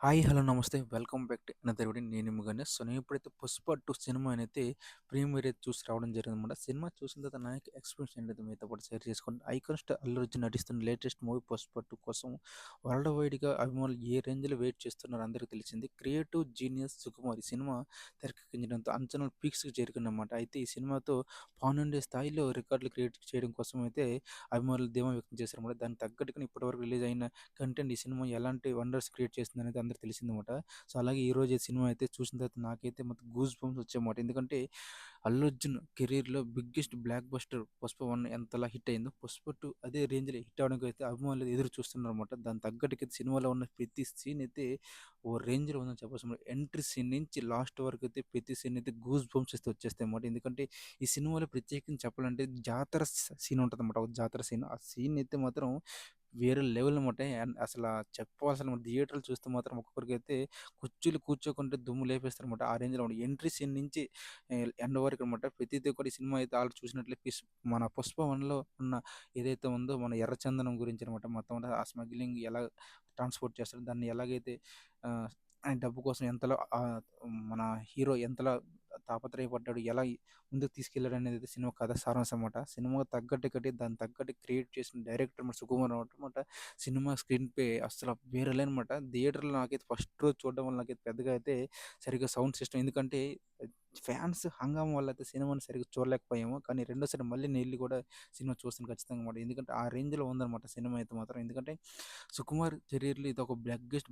Hi! Hello! నమస్తే. Welcome back to another video. నేను మీ గణేష్. నేను ఇప్పుడైతే 'పుష్ప 2' సినిమానైతే ప్రీమియర్ అయితే చూసి రావడం జరిగిందనమాట. సినిమా చూసిన తర్వాత నా యొక్క ఎక్స్‌పీరియన్స్ ఏంటైతే మీతో పాటు షేర్ చేసుకుంటా. ఐకాన్ స్టార్ అల్లు అర్జున్ నటిస్తున్న లేటెస్ట్ మూవీ 'పుష్ప 2' కోసం వరల్డ్ వైడ్‌గా అభిమానులు ఏ రేంజ్‌లో వెయిట్ చేస్తున్నారో అందరికీ తెలిసింది. క్రియేటివ్ జీనియస్ సుకుమార్ ఈ సినిమా తెరకెక్కించడంతో అంచనాలు పీక్స్‌కి చేరుకున్నమాట. అయితే ఈ సినిమాతో పాన్ ఇండియా స్థాయిలో రికార్డులు క్రియేట్ చేయడం కోసం అయితే అభిమానులు ధీమా వ్యక్తం చేశారన్నమాట. దానికి తగ్గట్టుగానే ఇప్పటివరకు రిలీజ్ అయిన కంటెంట్ ఈ సినిమా ఎలాంటి వండర్స్ క్రియేట్ చేస్తుందనేది అందరికి తెలిసిందనమాట. సో, అలాగే ఈరోజు ఈ సినిమా అయితే చూసిన తర్వాత నాకైతే మొత్తం గూస్ బంప్స్ వచ్చాయన్నమాట. ఎందుకంటే అల్లు అర్జున్ కెరీర్‌లో బిగ్గెస్ట్ బ్లాక్ బస్టర్ 'పుష్ప 1' ఎంతలా హిట్ అయిందో 'పుష్ప 2' అదే రేంజ్‌లో హిట్ అవ్వడానికైతే అభిమానులు ఎదురు చూస్తున్నారన్నమాట. దానికి తగ్గట్టుగా సినిమాలో ఉన్న ప్రతి సీన్ అయితే ఓ రేంజ్‌లో ఉందని చెప్పొచ్చు. ఎంట్రీ సీన్ నుంచి లాస్ట్ వరకు అయితే ప్రతి సీన్ అయితే గూస్ బంప్స్ అయితే వచ్చేస్తాయన్నమాట. ఎందుకంటే ఈ సినిమాలో ప్రత్యేకించి చెప్పాలంటే జాతర సీన్ ఉంటదన్నమాట. ఒక జాతర సీన్. ఆ సీన్ అయితే మాత్రం వేరే లెవెల్ అనమాట. అసల చెప్పాల్సిన థియేటర్‌లో చూస్తే మాత్రం ఒక్కొక్కరికైతే కుర్చీలు కూర్చోకుంటే దుమ్ము లేపేస్తారనమాట. ఆ రేంజ్‌లో ఉంటది. ఎంట్రీ సీన్ నుంచి ఎండ్ వరకనమాట. ప్రతిది కూడా ఈ సినిమా అయితే ఆల్రెడీ చూసినట్లే మన 'పుష్ప 1'లో ఉన్న ఏదైతే ఉందో మన ఎర్రచందనం గురించనమాట. మొత్తం అంతా ఆ స్మగ్లింగ్ ఎలా ట్రాన్స్‌పోర్ట్ చేస్తాడో, దాన్ని ఎలాగైతే ఆహ్, ఆయన డబ్బు కోసం ఎంతలో మన హీరో ఎంతలా తాపత్రయపడ్డాడు, ఎలా ముందుకు తీసుకెళ్లాడనేది సినిమా కథ సారాంశం అనమాట. సినిమాకి తగ్గట్టు కట్టి దానికి తగ్గట్టు క్రియేట్ చేసిన డైరెక్టర్ మన సుకుమార్ అనమాట. సినిమా స్క్రీన్ ప్లే అస్సల వేరే లెవెల్ అనమాట. థియేటర్‌లో నాకైతే ఫస్ట్ రోజు చూడడం వల్ల నాకైతే పెద్దగా అయితే సరిగ్గా సౌండ్ సిస్టమ్ ఎందుకంటే ఫ్యాన్స్ హంగామా వల్ల అయితే సినిమాని సరిగ్గా చూడలేకపోయాము. కానీ రెండోసారి మళ్ళీ నేనెళ్లి కూడా సినిమా చూస్తాను ఖచ్చితంగా మాట. ఎందుకంటే ఆ రేంజ్‌లో ఉందనమాట సినిమా అయితే మాత్రం. ఎందుకంటే సుకుమార్ కెరియర్‌లో ఇదొక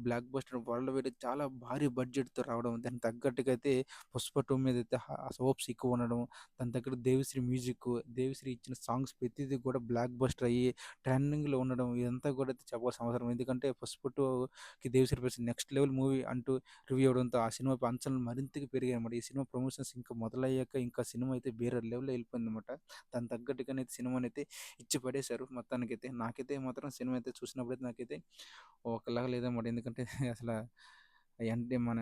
బ్లాక్ బస్టర్ వరల్డ్ వైడ్ చాలా భారీ బడ్జెట్‌తో రావడం. దానికి తగ్గట్టుగా అయితే 'పుష్ప 2' మీదైతే హోప్స్ ఎక్కువ ఉండడం. దానికి తగ్గట్టు దేవిశ్రీ మ్యూజిక్, దేవిశ్రీ ఇచ్చిన సాంగ్స్ ప్రతిది కూడా బ్లాక్ బస్టర్ అయ్యి ట్రెండింగ్‌లో ఉండడం. ఇదంతా కూడా అయితే చెప్పాల్సిన అవసరం. ఎందుకంటే 'పుష్ప 2'కి Devi Sri Prasad next level movie అంటూ రివ్యూ అవ్వడంతో ఆ సినిమాపై అంచనాలు మరింతగా పెరిగాయన్నమాట. ఈ సినిమా ప్రమోషన్స్ ఇంకా మొదలయ్యాక ఇంకా సినిమా అయితే వేరే లెవెల్‌లో వెళ్ళిపోయిందన్నమాట. దానికి తగ్గట్టుగానైతే సినిమానైతే ఇచ్చి పడేశారు మొత్తానికైతే. నాకైతే మాత్రం సినిమా అయితే చూసినప్పుడైతే నాకైతే ఒకలాగా లేదన్నమాట. ఎందుకంటే అసల అంటే మన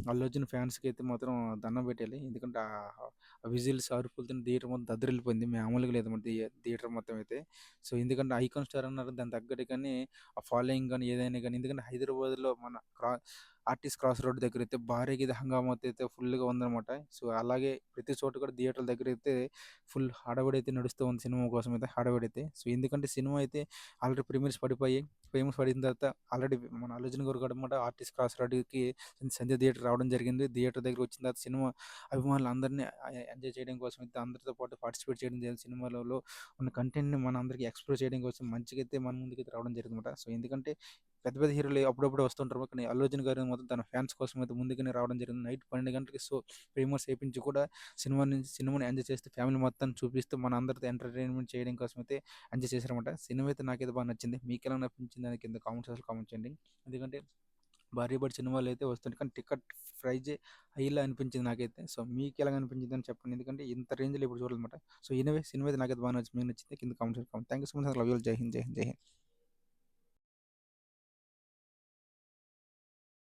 అల్లు అర్జున్ ఫ్యాన్స్‌కైతే మాత్రం దండం పెట్టాలి. ఎందుకంటే ఆ విజిల్స్, అరుపులతోని థియేటర్ మొత్తం దద్దరిల్లిపోయింది. మామూలుగా లేదన్నమాట థియేటర్ మొత్తం అయితే. సో, ఎందుకంటే ఐకాన్ స్టార్ అన్నారు. దానికి తగ్గట్టుగానే ఆ ఫాలోయింగ్ గాని, ఏదైనా గాని ఎందుకంటే హైదరాబాద్‌లో మన ఆర్టిస్ట్ క్రాస్ రోడ్ దగ్గరైతే భారీగా ఇది హంగామా అయితే ఫుల్‌గా ఉందన్నమాట. సో, అలాగే ప్రతి చోట కూడా థియేటర్ల దగ్గరైతే ఫుల్ హడావిడైతే నడుస్తూ ఉంది సినిమా కోసమైతే హడావిడైతే. సో, ఎందుకంటే సినిమా అయితే ఆల్రెడీ ప్రీమియర్స్ పడిపోయాయి. ఫేమస్ పడిన తర్వాత ఆల్రెడీ మన 'అల్లు అర్జున్' గారు కూడా అనమాట ఆర్టిస్ట్ క్రాస్ రోడ్‌కి సంధ్య థియేటర్ రావడం జరిగింది. థియేటర్ దగ్గర వచ్చిన తర్వాత సినిమా అభిమానులందరినీ ఎంజాయ్ చేయడం కోసం అయితే అందరితో పాటు పార్టిసిపేట్ చేయడం జరిగింది. సినిమాలలో ఉన్న కంటెంట్‌ని మనందరికీ ఎక్స్‌ప్లోర్ చేయడం కోసం మంచిగైతే మన ముందుకైతే రావడం జరిగిందన్నమాట. సో, ఎందుకంటే పెద్ద పెద్ద హీరోలు అప్పుడప్పుడు వస్తుంటారు. కానీ 'అల్లు అర్జున్' గారు మాత్రం తన ఫ్యాన్స్ కోసం అయితే ముందుగానే రావడం జరిగింది. నైట్ 12 గంటలకి ప్రీమియర్స్ ఏపించి కూడా సినిమాని ఎంజాయ్ చేస్తూ ఫ్యామిలీ మొత్తాన్ని చూపిస్తూ మనందరితో ఎంటర్‌టైన్‌మెంట్ చేయడం కోసం అయితే ఎంజాయ్ చేశారన్నమాట. సినిమా అయితే నాకైతే బాగా నచ్చింది. మీకెలా అనిపించింది అని కింద కామెంట్ సెక్షన్‌లో కామెంట్ చేయండి. ఎందుకంటే భారీ బడ్జెట్ సినిమాలైతే వస్తున్నాయి. కానీ టికెట్ ప్రైజే హైలా అనిపించింది నాకైతే. సో, మీకెలాగ అనిపించిందని చెప్పండి. ఎందుకంటే ఇంత రేంజ్‌లో ఎప్పుడు చూడలేదన్నమాట. సో, ఎనీవే సినిమా అయితే నాకైతే బాగా నచ్చింది. మీకు నచ్చితే కింద కామెంట్ సెక్షన్‌లో comment. Thank you so much. Love you all. జై హింద్. జై హింద్. జై హింద్.